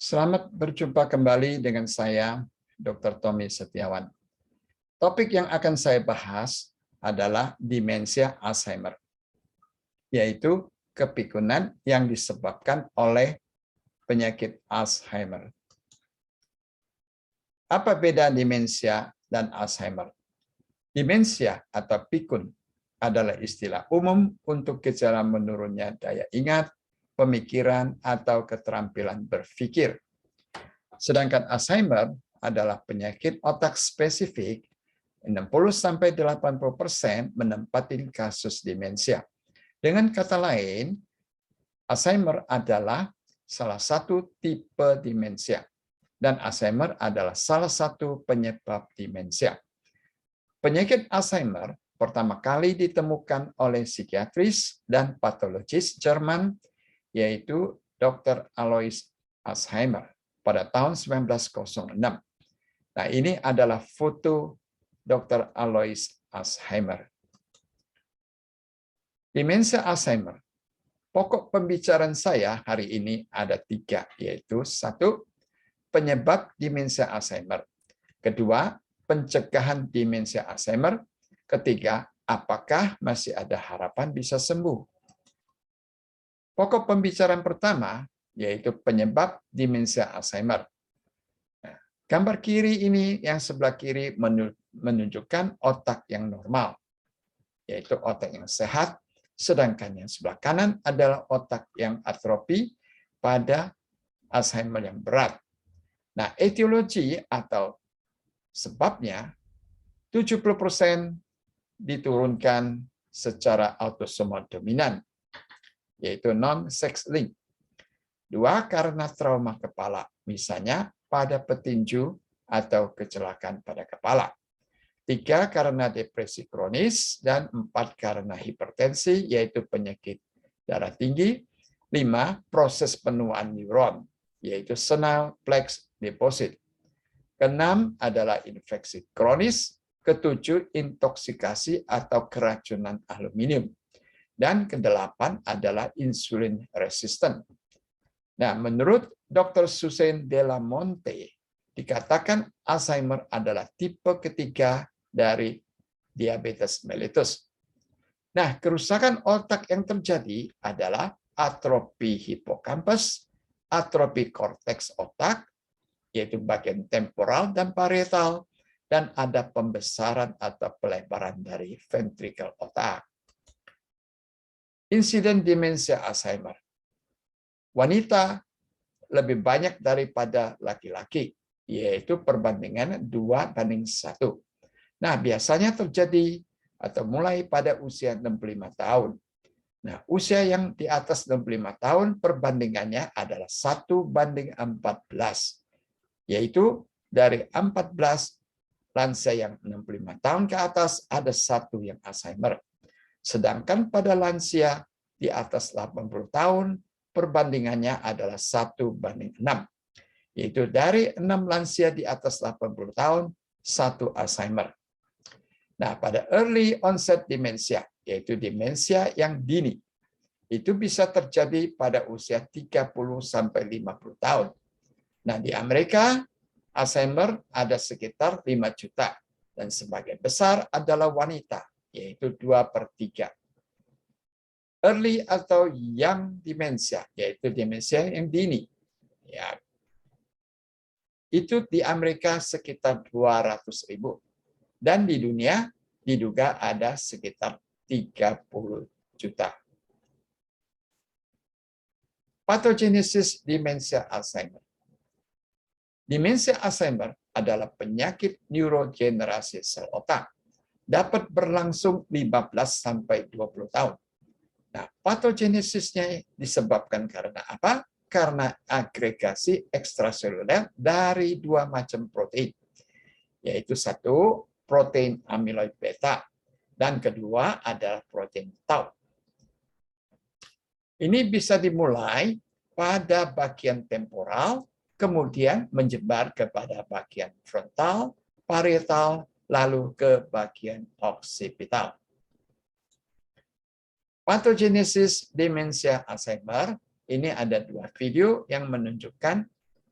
Selamat berjumpa kembali dengan saya, Dr. Tommy Setiawan. Topik yang akan saya bahas adalah demensia Alzheimer, yaitu kepikunan yang disebabkan oleh penyakit Alzheimer. Apa beda demensia dan Alzheimer? Demensia atau pikun adalah istilah umum untuk gejala menurunnya daya ingat, pemikiran, atau keterampilan berpikir. Sedangkan Alzheimer adalah penyakit otak spesifik 60-80% menempati kasus demensia. Dengan kata lain, Alzheimer adalah salah satu tipe demensia, dan Alzheimer adalah salah satu penyebab demensia. Penyakit Alzheimer pertama kali ditemukan oleh psikiatris dan patologis Jerman, yaitu Dr. Alois Alzheimer pada tahun 1906. Nah, ini adalah foto Dr. Alois Alzheimer. Demensia Alzheimer. Pokok pembicaraan saya hari ini ada 3, yaitu 1, penyebab demensia Alzheimer. Kedua, pencegahan demensia Alzheimer. Ketiga, apakah masih ada harapan bisa sembuh? Pokok pembicaraan pertama yaitu penyebab demensia Alzheimer. Nah, gambar kiri ini yang sebelah kiri menunjukkan otak yang normal, yaitu otak yang sehat, sedangkan yang sebelah kanan adalah otak yang atrofi pada Alzheimer yang berat. Nah, etiologi atau sebabnya 70% diturunkan secara autosomal dominan, yaitu non-sex link. 2, karena trauma kepala, misalnya pada petinju atau kecelakaan pada kepala. 3, karena depresi kronis, dan 4, karena hipertensi, yaitu penyakit darah tinggi. 5, proses penuaan neuron, yaitu senile plaque deposit. 6 adalah infeksi kronis. 7, intoksikasi atau keracunan aluminium. Dan 8 adalah insulin resisten. Nah, menurut Dr. Suzanne de la Monte, dikatakan Alzheimer adalah tipe ketiga dari diabetes mellitus. Nah, kerusakan otak yang terjadi adalah atrofi hipokampus, atrofi korteks otak, yaitu bagian temporal dan parietal, dan ada pembesaran atau pelebaran dari ventrikel otak. Insiden demensia Alzheimer. Wanita lebih banyak daripada laki-laki, yaitu perbandingan 2:1. Nah, biasanya terjadi atau mulai pada usia 65 tahun. Nah, usia yang di atas 65 tahun perbandingannya adalah 1:14, yaitu dari 14 lansia yang 65 tahun ke atas ada 1 yang Alzheimer. Sedangkan pada lansia di atas 80 tahun perbandingannya adalah 1:6, yaitu dari 6 lansia di atas 80 tahun 1 Alzheimer. Nah, pada early onset dementia, yaitu demensia yang dini, itu bisa terjadi pada usia 30-50 tahun. Nah, di Amerika, Alzheimer ada sekitar 5 juta, dan sebagian besar adalah wanita, yaitu 2/3. Early atau young demensia, yaitu demensia yang dini. Ya, itu di Amerika sekitar 200.000, dan di dunia diduga ada sekitar 30 juta. Patogenesis demensia Alzheimer. Demensia Alzheimer adalah penyakit neurodegenerasi sel otak. Dapat berlangsung 15-20 tahun. Nah, patogenesisnya disebabkan karena apa? Karena agregasi ekstraseluler dari 2 macam protein, yaitu 1, protein amyloid beta, dan kedua adalah protein tau. Ini bisa dimulai pada bagian temporal, kemudian menyebar kepada bagian frontal, parietal, lalu ke bagian oksipital. Patogenesis demensia Alzheimer, ini ada 2 video yang menunjukkan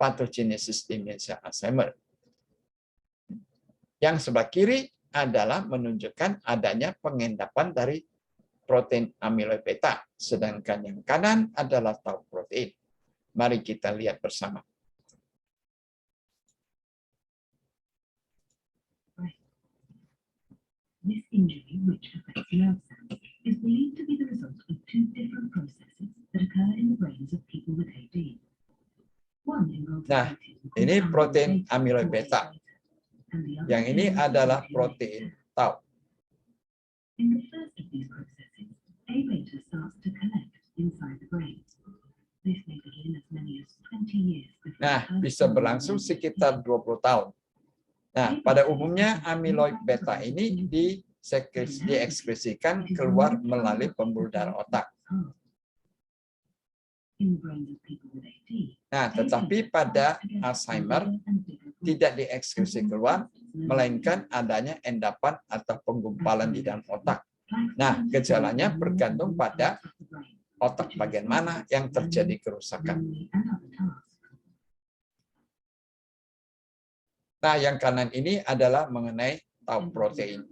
pathogenesis demensia Alzheimer. Yang sebelah kiri adalah menunjukkan adanya pengendapan dari protein amyloid beta, sedangkan yang kanan adalah tau protein. Mari kita lihat bersama. This injury, which affects nerve cells, is believed to be the result of two different processes that occur in the brains of people with AD. One involves Nah, ini protein amyloid beta. Yang ini adalah protein tau. In the first of these processes, A-beta starts to collect inside the brain. This may begin as many as 20 years before. Nah, bisa berlangsung sekitar 20 tahun. Nah, pada umumnya amyloid beta ini diekspresikan keluar melalui pembuluh darah otak. Nah, tetapi pada Alzheimer tidak diekskresi keluar, melainkan adanya endapan atau penggumpalan di dalam otak. Nah, gejalanya bergantung pada otak bagian mana yang terjadi kerusakan. Nah, yang kanan ini adalah mengenai tau protein.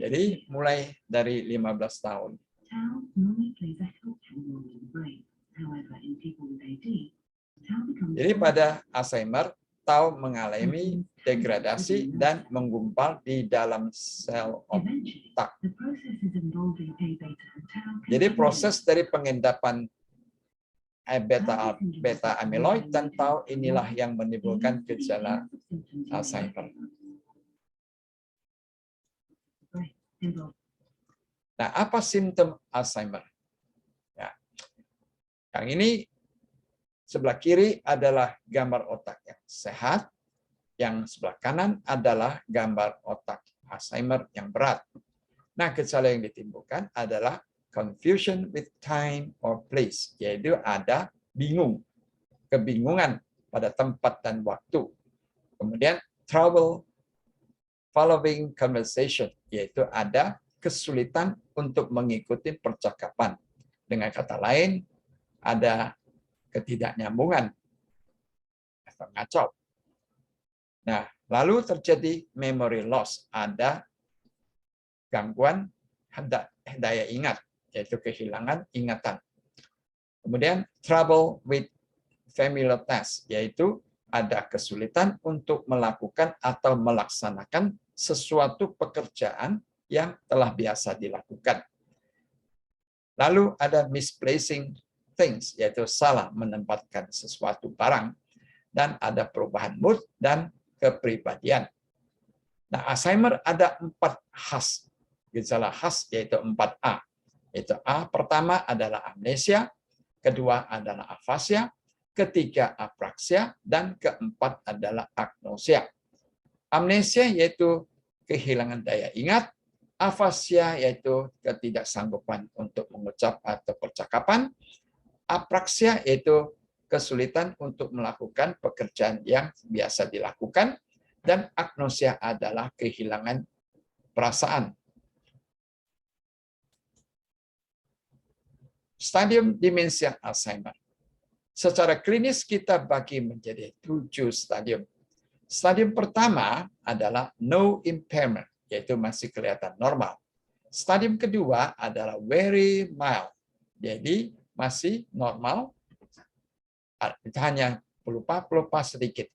Jadi, mulai dari 15 tahun. Jadi pada Alzheimer, tau mengalami degradasi dan menggumpal di dalam sel otak. Jadi proses dari pengendapan beta amyloid dan tau inilah yang menimbulkan gejala Alzheimer. Nah, apa simptom Alzheimer? Ya. Yang ini sebelah kiri adalah gambar otak yang sehat, yang sebelah kanan adalah gambar otak Alzheimer yang berat. Nah, gejala yang ditimbulkan adalah confusion with time or place, yaitu ada bingung, kebingungan pada tempat dan waktu. Kemudian trouble following conversation, yaitu ada kesulitan untuk mengikuti percakapan. Dengan kata lain, ada ketidaknyambungan atau ngacau. Nah, lalu terjadi memory loss, ada gangguan daya ingat, yaitu kehilangan ingatan. Kemudian trouble with familiar task, yaitu ada kesulitan untuk melakukan atau melaksanakan sesuatu pekerjaan yang telah biasa dilakukan. Lalu ada misplacing things, yaitu salah menempatkan sesuatu barang, dan ada perubahan mood dan kepribadian. Nah, Alzheimer ada 4 khas, gejala khas, yaitu 4A. Yaitu A pertama adalah amnesia, kedua adalah afasia, ketiga apraksia, dan keempat adalah agnosia. Amnesia yaitu kehilangan daya ingat, afasia yaitu ketidaksanggupan untuk mengucap atau percakapan, apraksia yaitu kesulitan untuk melakukan pekerjaan yang biasa dilakukan, dan agnosia adalah kehilangan perasaan. Stadium demensia Alzheimer. Secara klinis kita bagi menjadi 7 stadium. Stadium pertama adalah no impairment, yaitu masih kelihatan normal. Stadium kedua adalah very mild, jadi masih normal, hanya pelupa sedikit.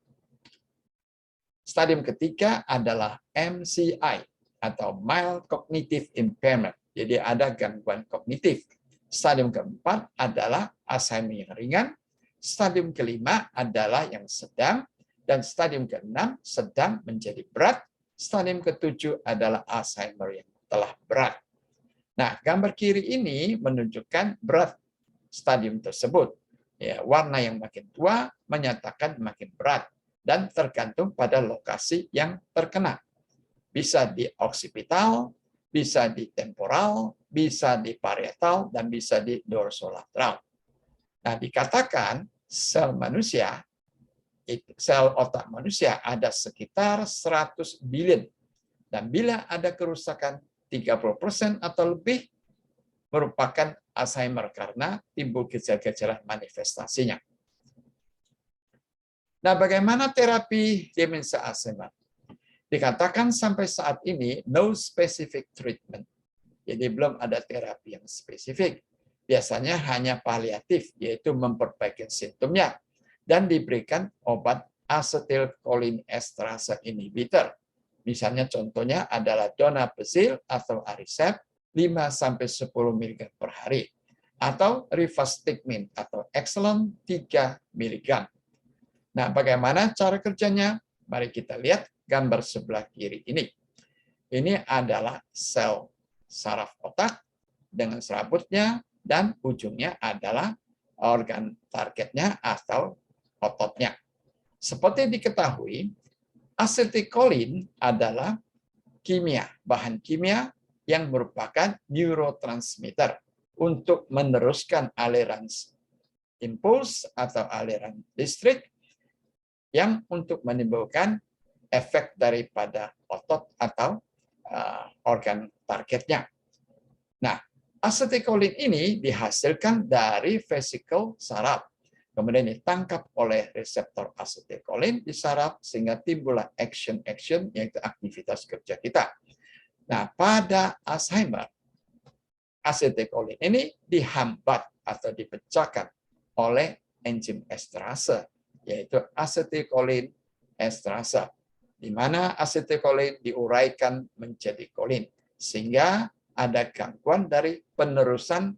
Stadium ketiga adalah MCI atau mild cognitive impairment, jadi ada gangguan kognitif. Stadium keempat adalah Alzheimer yang ringan, stadium kelima adalah yang sedang, dan stadium keenam sedang menjadi berat, stadium ketujuh adalah Alzheimer yang telah berat. Nah, gambar kiri ini menunjukkan berat stadium tersebut. Ya, warna yang makin tua menyatakan makin berat dan tergantung pada lokasi yang terkena. Bisa di oksipital, bisa di temporal, bisa di parietal, dan bisa di dorsolateral. Nah, dikatakan sel manusia, sel otak manusia ada sekitar 100 billion. Dan bila ada kerusakan 30% atau lebih, merupakan Alzheimer karena timbul gejala-gejala manifestasinya. Nah, bagaimana terapi demensia Alzheimer? Dikatakan sampai saat ini no specific treatment. Jadi belum ada terapi yang spesifik. Biasanya hanya paliatif, yaitu memperbaiki simptomnya dan diberikan obat acetylcholinesterase inhibitor. Misalnya contohnya adalah donepezil atau Aricept 5-10 mg per hari atau rivastigmine atau Exelon 3 mg. Nah, bagaimana cara kerjanya? Mari kita lihat gambar sebelah kiri ini. Ini adalah sel saraf otak dengan serabutnya dan ujungnya adalah organ targetnya atau ototnya. Seperti diketahui, asetilkolin adalah bahan kimia yang merupakan neurotransmitter untuk meneruskan aliran impuls atau aliran listrik yang untuk menimbulkan efek daripada otot atau organ targetnya. Nah, asetilkolin ini dihasilkan dari vesikel saraf. Kemudian ditangkap oleh reseptor asetilkolin di saraf sehingga timbullah action yaitu aktivitas kerja kita. Nah, pada Alzheimer, asetilkolin ini dihambat atau dipecahkan oleh enzim esterase, yaitu asetilkolin esterase, di mana asetilkolin diuraikan menjadi kolin, sehingga ada gangguan dari penerusan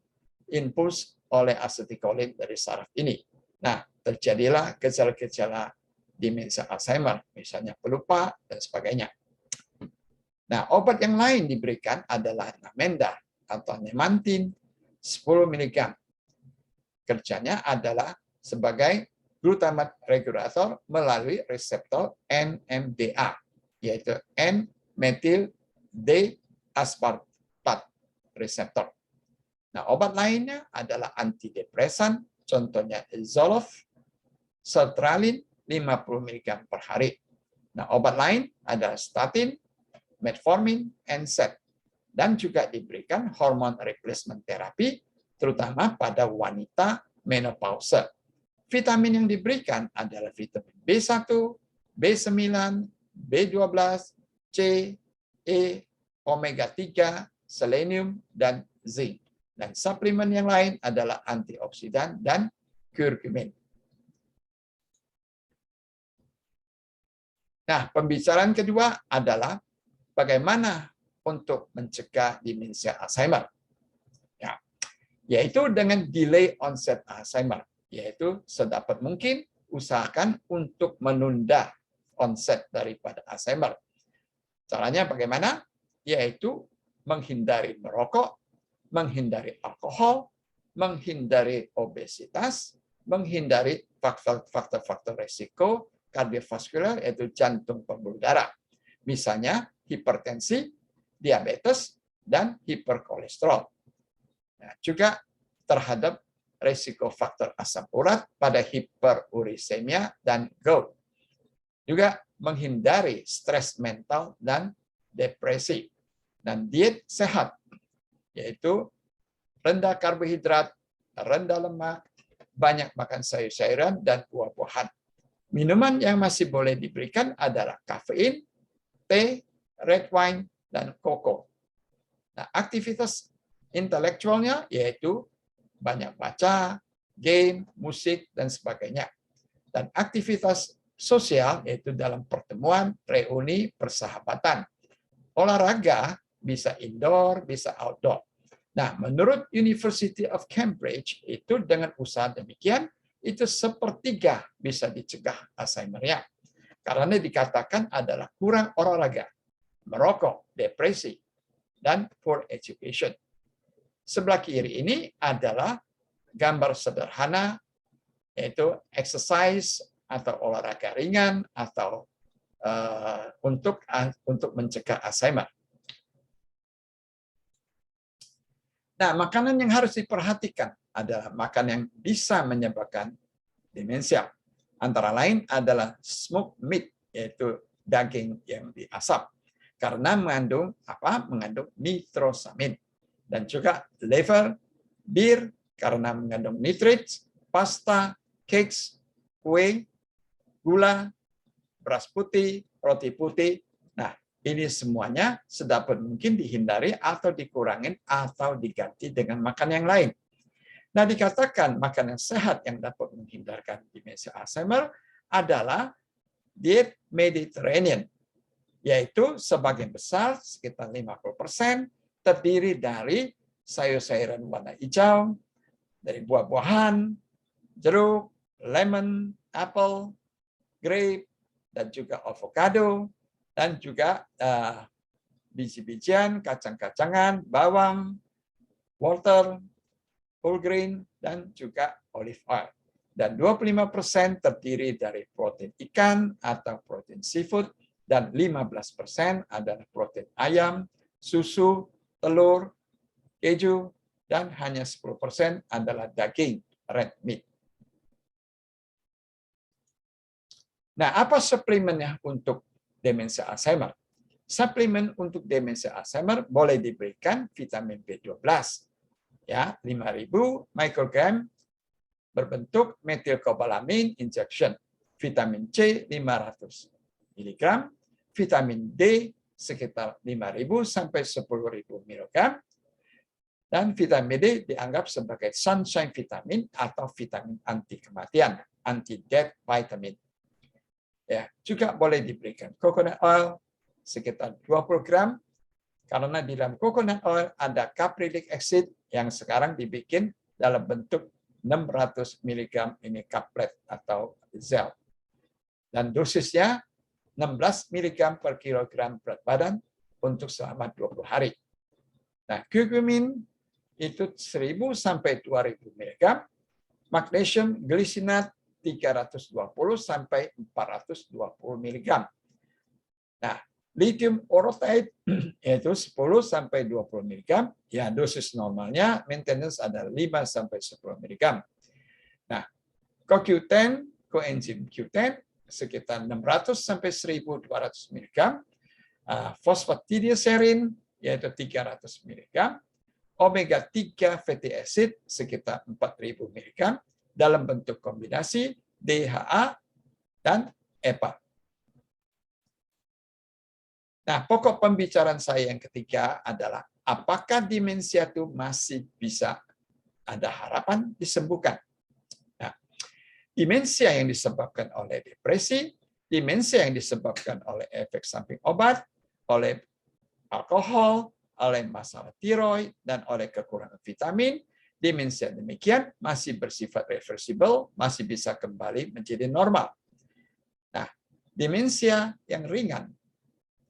impuls oleh asetilkolin dari saraf ini. Nah, terjadilah gejala-gejala demensia Alzheimer, misalnya pelupa dan sebagainya. Nah, obat yang lain diberikan adalah Namenda atau Nemantin 10 mg. Kerjanya adalah sebagai glutamate regulator melalui reseptor NMDA, yaitu N-metil D-aspartat reseptor. Nah, obat lainnya adalah antidepresan, contohnya Zoloft, sertralin 50 mg per hari. Nah, obat lain adalah statin, metformin, NSAID, dan juga diberikan hormon replacement therapy, terutama pada wanita menopause. Vitamin yang diberikan adalah vitamin B1, B9, B12, C, E, omega 3, selenium, dan zinc. Dan suplemen yang lain adalah antioksidan dan kurkumin. Nah, pembicaraan kedua adalah bagaimana untuk mencegah demensia Alzheimer. Ya, yaitu dengan delay onset Alzheimer, yaitu sedapat mungkin usahakan untuk menunda onset daripada Alzheimer. Caranya bagaimana? Yaitu menghindari merokok, menghindari alkohol, menghindari obesitas, menghindari faktor-faktor risiko kardiovaskular, yaitu jantung pembuluh darah. Misalnya hipertensi, diabetes, dan hiperkolesterol. Nah, juga terhadap risiko faktor asam urat pada hiperurisemia dan gout. Juga menghindari stres mental dan depresi. Dan diet sehat, yaitu rendah karbohidrat, rendah lemak, banyak makan sayur-sayuran, dan buah-buahan. Minuman yang masih boleh diberikan adalah kafein, teh, red wine, dan koko. Nah, aktivitas intelektualnya yaitu banyak baca, game, musik, dan sebagainya. Dan aktivitas sosial yaitu dalam pertemuan, reuni, persahabatan. Olahraga bisa indoor, bisa outdoor. Nah, menurut University of Cambridge, itu dengan usaha demikian, itu sepertiga bisa dicegah Alzheimer-nya. Karena dikatakan adalah kurang olahraga, merokok, depresi, dan poor education. Sebelah kiri ini adalah gambar sederhana, yaitu exercise atau olahraga ringan atau untuk mencegah Alzheimer. Nah, makanan yang harus diperhatikan adalah makanan yang bisa menyebabkan demensia. Antara lain adalah smoked meat, yaitu daging yang diasap, karena mengandung nitrosamin. Dan juga liver, bir karena mengandung nitrate, pasta, cakes, kue, gula, beras putih, roti putih. Nah, ini semuanya sedapat mungkin dihindari atau dikurangin atau diganti dengan makan yang lain. Nah, dikatakan makanan sehat yang dapat menghindarkan demensia Alzheimer adalah diet Mediterranean, yaitu sebagian besar sekitar 50% terdiri dari sayur-sayuran warna hijau, dari buah-buahan, jeruk, lemon, apple, grape, dan juga avocado, dan juga biji-bijian, kacang-kacangan, bawang, wortel, whole grain, dan juga olive oil. Dan 25% terdiri dari protein ikan atau protein seafood, dan 15% adalah protein ayam, susu, telur, keju, dan hanya 10% adalah daging, red meat. Nah, apa suplemennya untuk demensia Alzheimer? Suplemen untuk demensia Alzheimer boleh diberikan vitamin B12, ya 5.000 mikrogram berbentuk metilkobalamin injection, vitamin C 500 mg, vitamin D sekitar 5.000 sampai 10.000 mg, dan vitamin D dianggap sebagai sunshine vitamin atau vitamin anti kematian, anti-death vitamin. Ya, juga boleh diberikan coconut oil sekitar 20 gram, karena di dalam coconut oil ada caprylic acid yang sekarang dibikin dalam bentuk 600 mg ini kaplet atau gel. Dan dosisnya 16 mg per kilogram berat badan untuk selama 20 hari. Nah, curcumin itu 1.000 sampai 2.000 mg, magnesium glycinate 320 sampai 420 mg. Nah, lithium orotate yaitu 10 sampai 20 mg, ya dosis normalnya maintenance ada 5 sampai 10 mg. Nah, CoQ10, coenzim Q10 sekitar 600 sampai 1.200 mg, fosfatidilserin yaitu 300 mg, omega 3 fatty acid sekitar 4.000 mg dalam bentuk kombinasi DHA dan EPA. Nah, pokok pembicaraan saya yang ketiga adalah apakah demensia itu masih bisa ada harapan disembuhkan? Nah, demensia yang disebabkan oleh depresi, demensia yang disebabkan oleh efek samping obat, oleh alkohol, oleh masalah tiroid, dan oleh kekurangan vitamin, demensia demikian masih bersifat reversible, masih bisa kembali menjadi normal. Nah, demensia yang ringan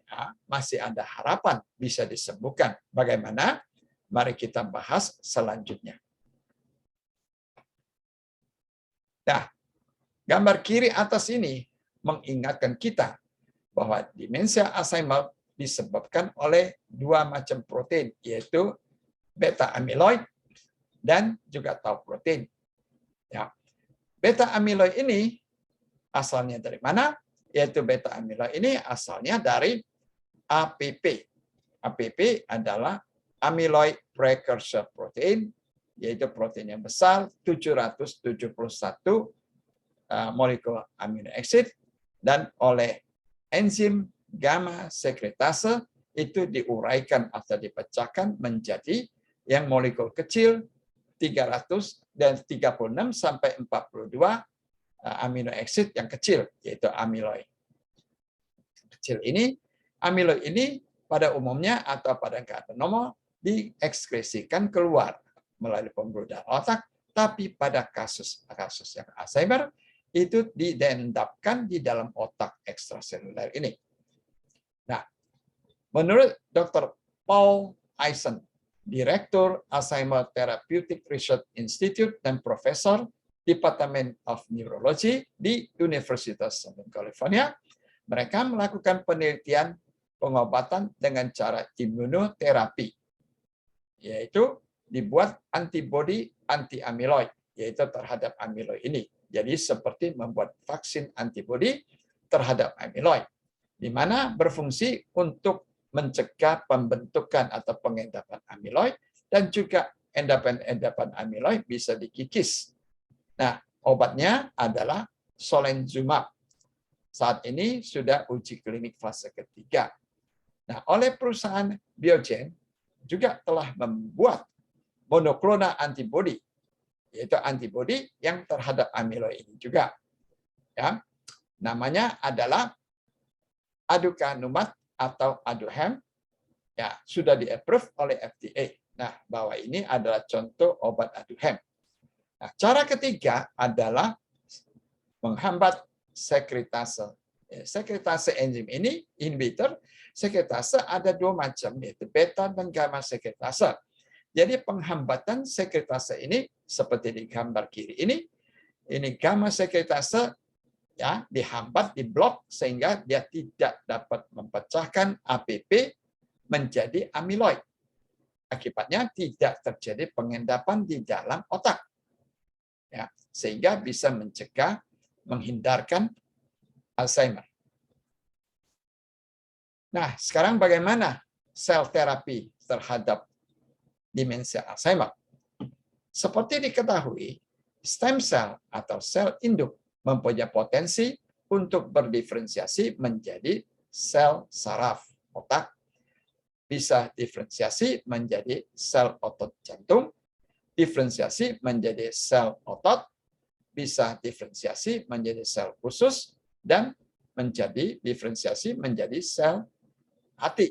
ya, masih ada harapan bisa disembuhkan. Bagaimana? Mari kita bahas selanjutnya. Nah, gambar kiri atas ini mengingatkan kita bahwa demensia Alzheimer disebabkan oleh dua macam protein, yaitu beta amyloid dan juga tau protein. Ya. Beta amyloid ini asalnya dari mana? Yaitu beta amyloid ini asalnya dari APP. APP adalah amyloid precursor protein, yaitu protein yang besar 771 molekul amino acid, dan oleh enzim gamma sekretase itu diuraikan atau dipecahkan menjadi yang molekul kecil 300 dan 36 sampai 42 amino acid yang kecil, yaitu amyloid. Kecil ini, amyloid ini pada umumnya atau pada keadaan normal diekskresikan keluar melalui pembuluh darah otak, tapi pada kasus yang Alzheimer itu diendapkan di dalam otak ekstraseluler ini. Nah, menurut Dr. Paul Eisen, Direktur Alzheimer Therapeutic Research Institute dan Profesor Department of Neurology di Universitas Southern California, mereka melakukan penelitian pengobatan dengan cara imunoterapi, yaitu dibuat antibodi anti-amyloid, yaitu terhadap amyloid ini. Jadi seperti membuat vaksin antibodi terhadap amyloid, di mana berfungsi untuk mencegah pembentukan atau pengendapan amyloid dan juga endapan amiloid bisa dikikis. Nah, obatnya adalah solenzumab. Saat ini sudah uji klinik fase ketiga. Nah, oleh perusahaan Biogen juga telah membuat monoklonal antibody, yaitu antibody yang terhadap amiloid ini juga. Ya, namanya adalah aducanumab atau Aduhelm. Ya, sudah di-approve oleh FDA. Nah, bahwa ini adalah contoh obat Aduhelm. Nah, cara ketiga adalah menghambat sekretase. Sekretase enzim ini, inhibitor, sekretase ada dua macam, yaitu beta dan gamma sekretase. Jadi penghambatan sekretase ini, seperti di gambar kiri ini gamma sekretase ya dihambat, diblok, sehingga dia tidak dapat memecahkan APP menjadi amiloid. Akibatnya tidak terjadi pengendapan di dalam otak. Ya, sehingga bisa mencegah, menghindarkan Alzheimer. Nah, sekarang bagaimana sel terapi terhadap demensia Alzheimer? Seperti diketahui, stem cell atau sel induk mempunyai potensi untuk berdiferensiasi menjadi sel saraf otak, bisa diferensiasi menjadi sel otot jantung, diferensiasi menjadi sel otot, bisa diferensiasi menjadi sel usus, dan menjadi diferensiasi menjadi sel hati.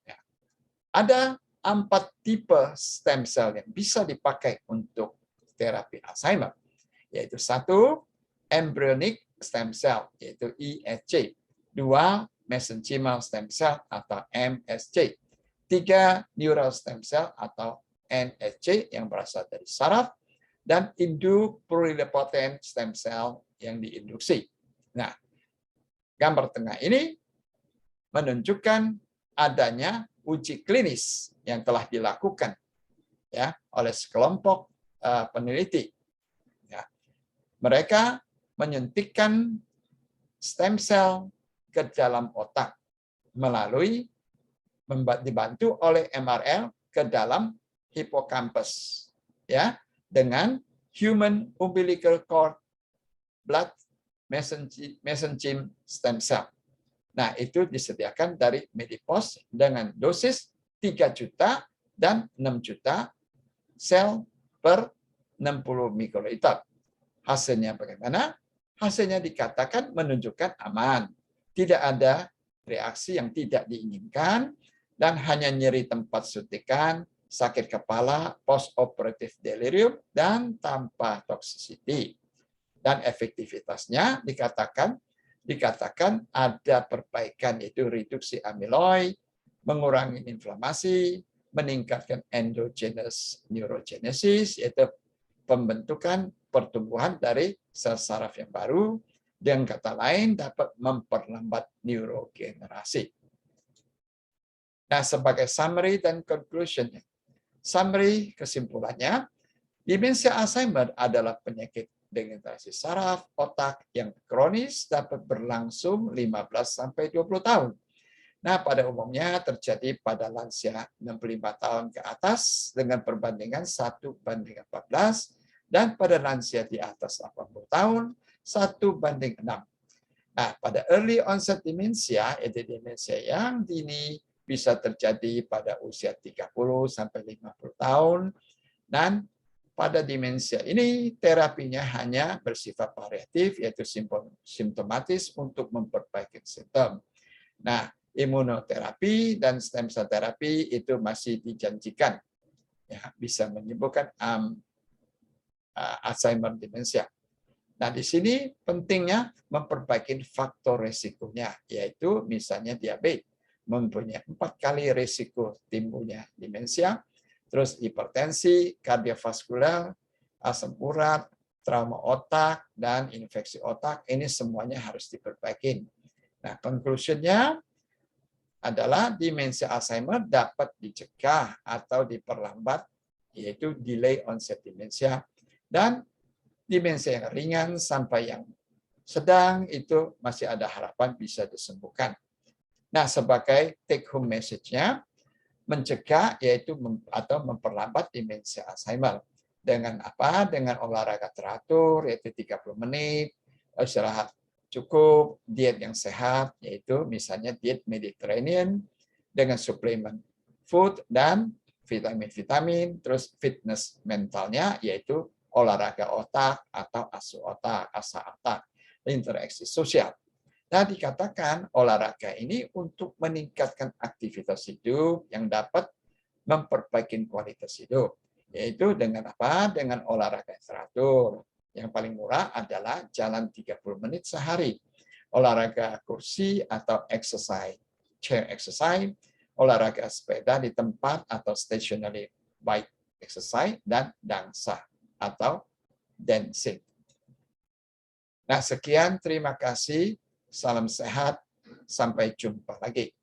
Ya. Ada 4 tipe stem cell yang bisa dipakai untuk terapi Alzheimer, yaitu 1, embryonic stem cell, yaitu ESC, 2, mesenchymal stem cell atau MSC, 3, neural stem cell atau NSC yang berasal dari saraf, dan induk pluripotent stem cell yang diinduksi. Nah, gambar tengah ini menunjukkan adanya uji klinis yang telah dilakukan ya oleh sekelompok peneliti. Ya. Mereka menyuntikkan stem cell ke dalam otak melalui dibantu oleh MRL ke dalam hipokampus ya dengan human umbilical cord blood mesenchymal stem cell. Nah, itu disediakan dari Medipos dengan dosis 3 juta dan 6 juta sel per 60 mikroliter. Hasilnya bagaimana? Hasilnya dikatakan menunjukkan aman. Tidak ada reaksi yang tidak diinginkan, dan hanya nyeri tempat suntikan, sakit kepala, post-operative delirium, dan tanpa toxicity. Dan efektivitasnya dikatakan ada perbaikan, yaitu reduksi amiloid, mengurangi inflamasi, meningkatkan endogenous neurogenesis, yaitu pembentukan pertumbuhan dari sel saraf yang baru, dengan kata lain dapat memperlambat neurogenerasi. Nah, sebagai summary dan conclusion, summary kesimpulannya, demensia Alzheimer adalah penyakit degenerasi saraf otak yang kronis, dapat berlangsung 15-20 tahun. Nah, pada umumnya terjadi pada lansia 65 tahun ke atas dengan perbandingan 1:14, dan pada lansia di atas 80 tahun 1:6. Nah, pada early onset dementia, yaitu demensia yang dini, bisa terjadi pada usia 30-50 tahun, dan pada demensia ini terapinya hanya bersifat paliatif, yaitu simptomatis untuk memperbaiki simptom. Nah, imunoterapi dan stem cell terapi itu masih dijanjikan, ya, bisa menyembuhkan Alzheimer demensia. Nah, di sini pentingnya memperbaiki faktor resikonya, yaitu misalnya diabetes, mempunyai 4 kali risiko timbulnya demensia, terus hipertensi, kardiovaskular, asam urat, trauma otak, dan infeksi otak. Ini semuanya harus diperbaiki. Nah, conclusion-nya adalah demensia Alzheimer dapat dicegah atau diperlambat, yaitu delay onset demensia, dan demensia yang ringan sampai yang sedang itu masih ada harapan bisa disembuhkan. Nah, sebagai take home message-nya, mencegah yaitu atau memperlambat demensia Alzheimer. Dengan apa? Dengan olahraga teratur yaitu 30 menit, istirahat cukup, diet yang sehat yaitu misalnya diet Mediterranean dengan suplemen food dan vitamin-vitamin, terus fitness mentalnya yaitu olahraga otak atau asuh otak, asah otak, interaksi sosial. Nah, dikatakan olahraga ini untuk meningkatkan aktivitas hidup yang dapat memperbaiki kualitas hidup. Yaitu dengan apa? Dengan olahraga teratur. Yang paling murah adalah jalan 30 menit sehari. Olahraga kursi atau exercise, chair exercise, olahraga sepeda di tempat atau stationary bike exercise, dan dansa atau dancing. Nah, sekian. Terima kasih. Salam sehat. Sampai jumpa lagi.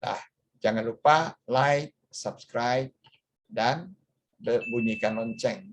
Nah, jangan lupa like, subscribe, dan bunyikan lonceng.